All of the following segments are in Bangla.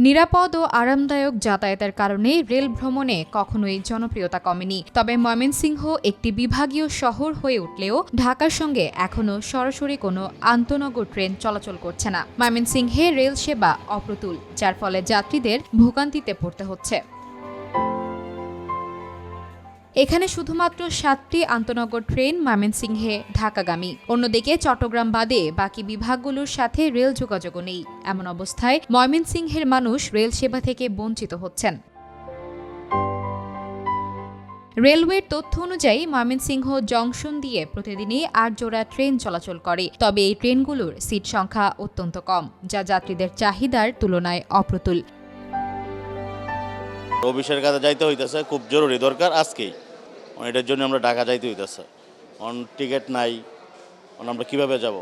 নিরাপদ ও আরামদায়ক যাতায়াতের কারণে রেল ভ্রমণে কখনোই জনপ্রিয়তা কমেনি। তবে ময়মনসিংহ একটি বিভাগীয় শহর হয়ে উঠলেও ঢাকার সঙ্গে এখনও সরাসরি কোনো আন্তনগর ট্রেন চলাচল করছে না। ময়মনসিংহে রেল সেবা অপ্রতুল, যার ফলে যাত্রীদের ভোগান্তিতে পড়তে হচ্ছে। এখানে শুধুমাত্র 7টি আন্তনগর ট্রেন ময়মনসিংহে ঢাকাগামী। অন্যদিকে চট্টগ্রাম বাদে বাকি বিভাগগুলোর সাথে রেল যোগাযোগও নেই। এমন অবস্থায় ময়মনসিংহের মানুষ রেল সেবা থেকে বঞ্চিত হচ্ছেন। রেলওয়ের তথ্য অনুযায়ী ময়মনসিংহ জংশন দিয়ে প্রতিদিনই 8 জোড়া ট্রেন চলাচল করে। তবে এই ট্রেনগুলোর সিট সংখ্যা অত্যন্ত কম, যা যাত্রীদের চাহিদার তুলনায় অপ্রতুল। অফিসের কাছে যাইতে হইতেছে, খুব জরুরি দরকার আজকেই। এটার জন্য আমরা ঢাকা যাইতে হইতেছে, টিকিট নাই। আমরা কিভাবে যাব?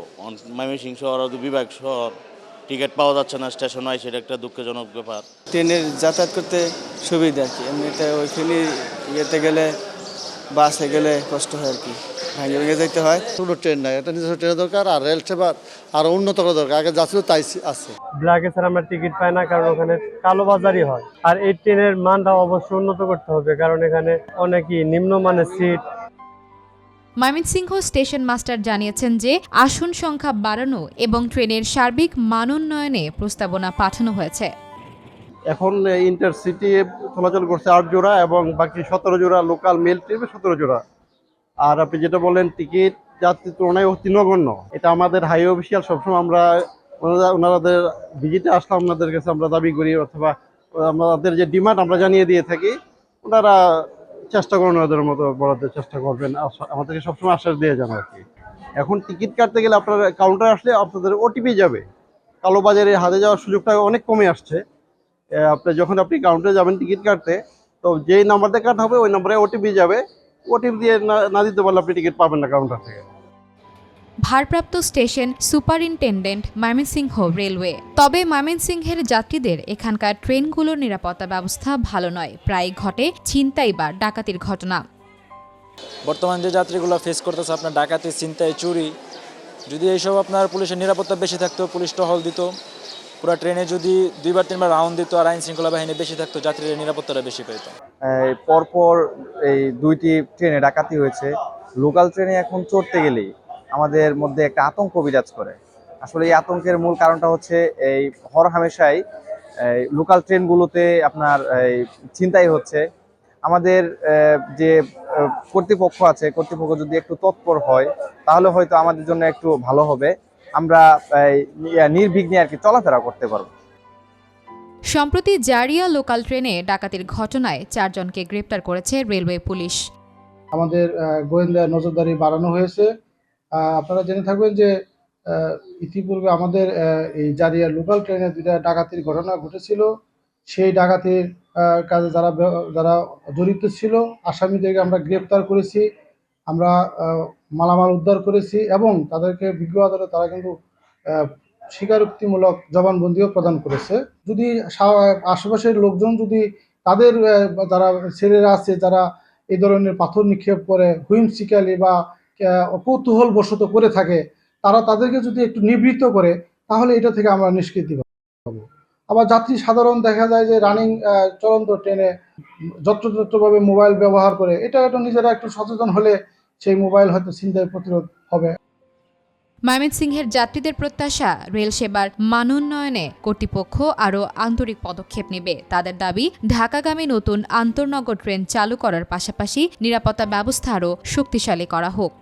ময়মনসিংহ শহর বিভাগ শহর, টিকিট পাওয়া যাচ্ছে না, স্টেশন হয়, সেটা একটা দুঃখজনক ব্যাপার। ট্রেনের যাতায়াত করতে সুবিধা আর কি, এমনিতে ওইখানে ইয়েতে গেলে বাসে গেলে কষ্ট হয় আর কি, ভাঙে ভেঙে যেতে হয়। কোনো ট্রেন নাই, এটা নিজস্ব ট্রেনের দরকার, আর রেল সেবা আরও উন্নত করা দরকার। আগে যাচ্ছিল তাই আছে। ব্ল্যাকে ছাড়া আমরা টিকিট পাই না, কারণ ওখানে কালোবাজারি হয়। আর এই ট্রেনের মানটা অবশ্যই উন্নত করতে হবে, কারণ এখানে অনেকই নিম্নমানের সিট। ময়মনসিংহ স্টেশন মাস্টার জানিয়েছেন যে আসন সংখ্যা বাড়ানো এবং ট্রেনের সার্বিক মানোন্নয়নে প্রস্তাবনা পাঠানো হয়েছে। এখন ইন্টারসিটি চলাচল করছে 8 জোড়া এবং বাকি 17 জোড়া লোকাল মেল ট্রেনে 17 জোড়া। আর আপনি যেটা বলেন টিকিট যাত্রীর তুলনায় অতি নগণ্য। এটা আমাদের হাইওয়ে অফিসিয়াল সবসময় আমরা ওনাদের ভিজিটে আসলে আপনাদের কাছে আমরা দাবি করি, অথবা আমাদের যে ডিমান্ড আমরা জানিয়ে দিয়ে থাকি, ওনারা চেষ্টা করেন ওদের মতো বরাদ্দের চেষ্টা করবেন, আমাদেরকে সবসময় আশ্বাস দিয়ে যান আর কি। এখন টিকিট কাটতে গেলে আপনার কাউন্টারে আসলে আপনাদের ওটিপি যাবে, কালোবাজারে হাতে যাওয়ার সুযোগটা অনেক কমে আসছে। যখন আপনি কাউন্টারে যাবেন টিকিট কাটতে, তো যেই নাম্বারটা কাটা হবে ওই নাম্বারে ওটিপি যাবে, ওটিপি দিয়ে না দিতে পারলে আপনি টিকিট পাবেন না কাউন্টার থেকে। ভারপ্রাপ্ত স্টেশন সুপারিনটেন্ডেন্ট ময়মনসিংহ রেলওয়ে। তবে ময়মনসিংহের যাত্রীদের এখানকার ট্রেনগুলোর নিরাপত্তা ব্যবস্থা ভালো নয়, প্রায় ঘটে ছিনতাই বা ডাকাতির ঘটনা। বর্তমান যে যাত্রীগুলো ফেস করতেছে আপনার ডাকাতি, ছিনতাই, চুরি, যদি এইসব আপনার পুলিশের নিরাপত্তা বেশি থাকতো, পুলিশ টহল দিত, পুরো ট্রেনে যদি 2-3 বার রাউন্ড দিত, আর আইন শৃঙ্খলা বাহিনী বেশি থাকতো, যাত্রীদের নিরাপত্তাটা বেশি পেত। পরপর এই 2টি ট্রেনে ডাকাতি হয়েছে। লোকাল ট্রেনে এখন চড়তে গেলেই আমাদের মধ্যে একটা আতঙ্ক বিরাজ করে। আসলে এই আতঙ্কের মূল কারণটা হচ্ছে এই হরহামেশাই লোকাল ট্রেনগুলোতে আপনার ছিনতাই হচ্ছে। আমাদের যে কর্তৃপক্ষ আছে, কর্তৃপক্ষ যদি একটু তৎপর হয় তাহলে হয়তো আমাদের জন্য একটু ভালো হবে, আমরা নির্বিঘ্নে আর কি চলাফেরা করতে পারবো। সম্প্রতি জারিয়া লোকাল ট্রেনে ডাকাতির ঘটনায় 4 জনকে গ্রেপ্তার করেছে রেলওয়ে পুলিশ। আমাদের গোয়েন্দা নজরদারি বাড়ানো হয়েছে। আপনারা জেনে থাকবেন যে ইতিপূর্বে আমাদের এই জারিয়া লোকাল ট্রেনে 2টা ডাকাতির ঘটনা ঘটেছিল। সেই ডাকাতির কাজে যারা জড়িত ছিল আসামিদেরকে আমরা গ্রেপ্তার করেছি, আমরা মালামাল উদ্ধার করেছি এবং তাদেরকে বিজ্ঞ আদালতে তারা কিন্তু স্বীকারোক্তিমূলক জবানবন্দিও প্রদান করেছে। যদি আশেপাশের লোকজন যদি তাদের যারা ছেলেরা আছে যারা এই ধরনের পাথর নিক্ষেপ করে হুইমসিক্যালি বা কৌতূহল বশত করে থাকে, তারা তাদেরকে যদি একটু নিবৃত্ত করে তাহলে এটা থেকে আমরা নিষ্কৃতি পাবো। আবার যাত্রী সাধারণ দেখা যায় যে রানিং চলন্ত ট্রেনে যত্রতত্রভাবে মোবাইল ব্যবহার করে, এটা নিজেরা একটু সচেতন হলে সেই মোবাইল হয়তো ছিনতাই প্রতিরোধ হবে। ময়মনসিংহের যাত্রীদের প্রত্যাশা রেল সেবার মানোন্নয়নে কর্তৃপক্ষ আরও আন্তরিক পদক্ষেপ নেবে। তাদের দাবি ঢাকাগামী নতুন আন্তনগর ট্রেন চালু করার পাশাপাশি নিরাপত্তা ব্যবস্থা আরও শক্তিশালী করা হোক।